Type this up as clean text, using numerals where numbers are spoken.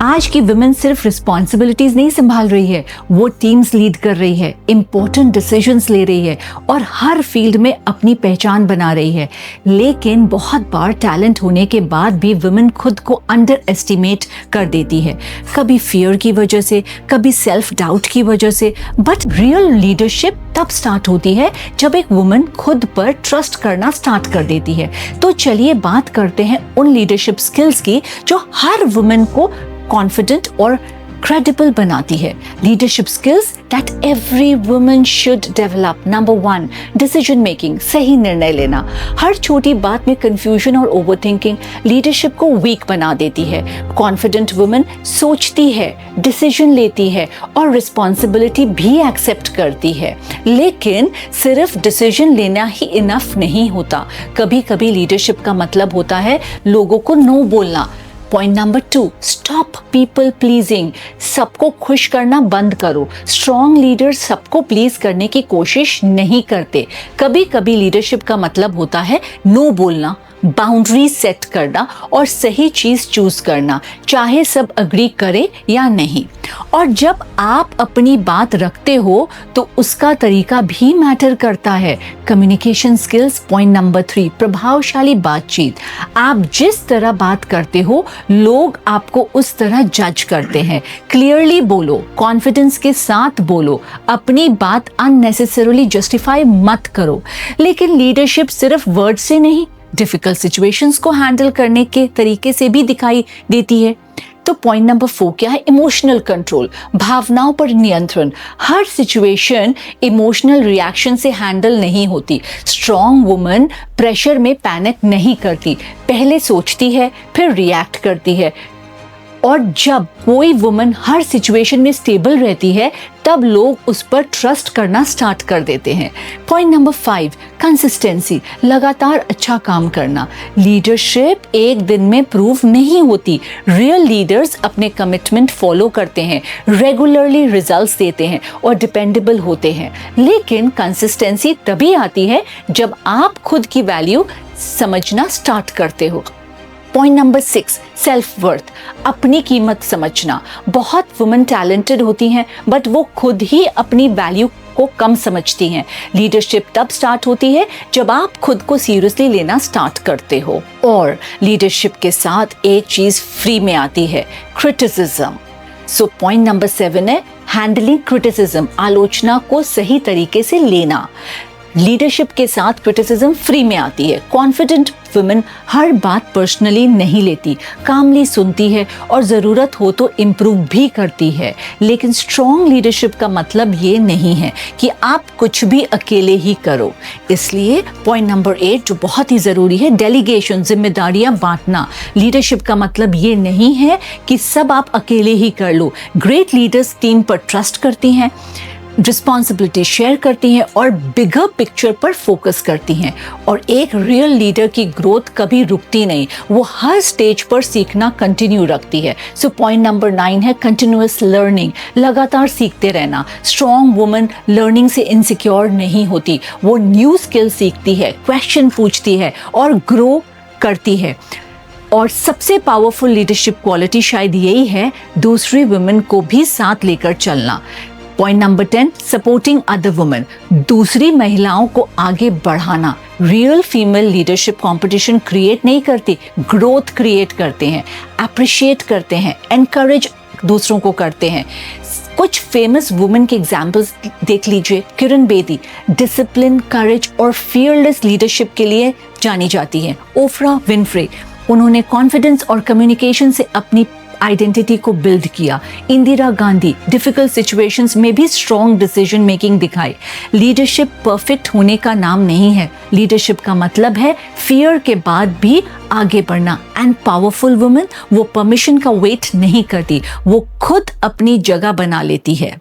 आज की वुमेन सिर्फ रिस्पॉन्सिबिलिटीज नहीं संभाल रही है, वो टीम्स लीड कर रही है, इंपॉर्टेंट डिसीजंस ले रही है और हर फील्ड में अपनी पहचान बना रही है। लेकिन बहुत बार टैलेंट होने के बाद भी वुमेन खुद को अंडर एस्टिमेट कर देती है, कभी फियर की वजह से, कभी सेल्फ डाउट की वजह से। बट रियल लीडरशिप तब स्टार्ट होती है जब एक वुमन खुद पर ट्रस्ट करना स्टार्ट कर देती है। तो चलिए बात करते हैं उन लीडरशिप स्किल्स की जो हर वुमन को कॉन्फिडेंट और क्रेडिबल बनाती है। Leadership skills that every woman should develop. Number 1, decision making, सही निर्णय लेना। हर छोटी बात में कंफ्यूजन और ओवरथिंकिंग लीडरशिप को वीक बना देती है। कॉन्फिडेंट वुमन सोचती है, डिसीजन लेती है और रिस्पॉन्सिबिलिटी भी एक्सेप्ट करती है। लेकिन सिर्फ डिसीजन लेना ही इनफ नहीं होता। कभी कभी लीडरशिप का मतलब होता है लोगों को नो बोलना। Point number 2, stop people pleasing. सबको खुश करना बंद करो। स्ट्रॉन्ग लीडर सबको प्लीज करने की कोशिश नहीं करते। कभी कभी लीडरशिप का मतलब होता है नो बोलना, बाउंड्री सेट करना और सही चीज चूज करना, चाहे सब अग्री करे या नहीं। और जब आप अपनी बात रखते हो तो उसका तरीका भी मैटर करता है। Communication skills. पॉइंट नंबर 3, प्रभावशाली बातचीत। आप जिस तरह बात करते हो लोग आपको उस तरह जज करते हैं। क्लियरली बोलो, कॉन्फिडेंस के साथ बोलो, अपनी बात अननेसेसरीली जस्टिफाई मत करो। लेकिन लीडरशिप सिर्फ वर्ड से नहीं, डिफिकल्ट सिचुएशंस को हैंडल करने के तरीके से भी दिखाई देती है। तो पॉइंट नंबर 4 क्या है? इमोशनल कंट्रोल, भावनाओं पर नियंत्रण। हर सिचुएशन इमोशनल रिएक्शन से हैंडल नहीं होती। स्ट्रॉन्ग वुमन प्रेशर में पैनिक नहीं करती, पहले सोचती है फिर रिएक्ट करती है। और जब कोई वुमन हर सिचुएशन में स्टेबल रहती है तब लोग उस पर ट्रस्ट करना स्टार्ट कर देते हैं। पॉइंट नंबर 5, कंसिस्टेंसी, लगातार अच्छा काम करना। लीडरशिप एक दिन में प्रूव नहीं होती। रियल लीडर्स अपने कमिटमेंट फॉलो करते हैं, रेगुलरली रिजल्ट्स देते हैं और डिपेंडेबल होते हैं। लेकिन कंसिस्टेंसी तभी आती है जब आप खुद की वैल्यू समझना स्टार्ट करते हो। पॉइंट नंबर 6, सेल्फ वर्थ, अपनी कीमत समझना। बहुत वुमेन टैलेंटेड होती हैं बट वो खुद ही अपनी वैल्यू को कम समझती हैं। लीडरशिप तब स्टार्ट होती है जब आप खुद को सीरियसली लेना स्टार्ट करते हो। और लीडरशिप के साथ एक चीज फ्री में आती है, क्रिटिसिज्म। सो पॉइंट नंबर 7 है हैंडलिंग क्रिटिसिज्म, आलोचना को सही तरीके से लेना। लीडरशिप के साथ क्रिटिसिज्म फ्री में आती है। कॉन्फिडेंट वुमेन हर बात पर्सनली नहीं लेती, कामली सुनती है और ज़रूरत हो तो इम्प्रूव भी करती है। लेकिन स्ट्रॉन्ग लीडरशिप का मतलब ये नहीं है कि आप कुछ भी अकेले ही करो। इसलिए पॉइंट नंबर 8 जो बहुत ही ज़रूरी है, डेलीगेशन, जिम्मेदारियां बांटना। लीडरशिप का मतलब ये नहीं है कि सब आप अकेले ही कर लो। ग्रेट लीडर्स टीम पर ट्रस्ट करती हैं, रिस्पॉन्सिबिलिटी शेयर करती हैं और बिगर पिक्चर पर फोकस करती हैं। और एक रियल लीडर की ग्रोथ कभी रुकती नहीं, वो हर स्टेज पर सीखना कंटिन्यू रखती है। सो पॉइंट नंबर 9 है कंटिन्यूअस लर्निंग, लगातार सीखते रहना। स्ट्रॉन्ग वुमन लर्निंग से इनसिक्योर नहीं होती, वो न्यू स्किल सीखती है, क्वेश्चन पूछती है और ग्रो करती है। और सबसे पावरफुल लीडरशिप क्वालिटी शायद यही है, दूसरी वुमेन को भी साथ लेकर चलना। Point number 10, supporting other women, दूसरी महिलाओं को आगे बढ़ाना। Real female leadership competition create नहीं करती, ग्रोथ क्रिएट करते हैं, अप्रिशिएट करते हैं, एनकरेज दूसरों को करते हैं। कुछ फेमस वुमेन के एग्जाम्पल्स देख लीजिए। किरण बेदी डिसिप्लिन, करेज और फियरलेस लीडरशिप के लिए जानी जाती है। ओफ्रा विनफ्रे, उन्होंने कॉन्फिडेंस और कम्युनिकेशन से अपनी आइडेंटिटी को बिल्ड किया। इंदिरा गांधी डिफिकल्ट सिचुएशंस में भी स्ट्रॉन्ग डिसीजन मेकिंग दिखाई। लीडरशिप परफेक्ट होने का नाम नहीं है, लीडरशिप का मतलब है फियर के बाद भी आगे बढ़ना। एंड पावरफुल वुमेन वो परमिशन का वेट नहीं करती, वो खुद अपनी जगह बना लेती है।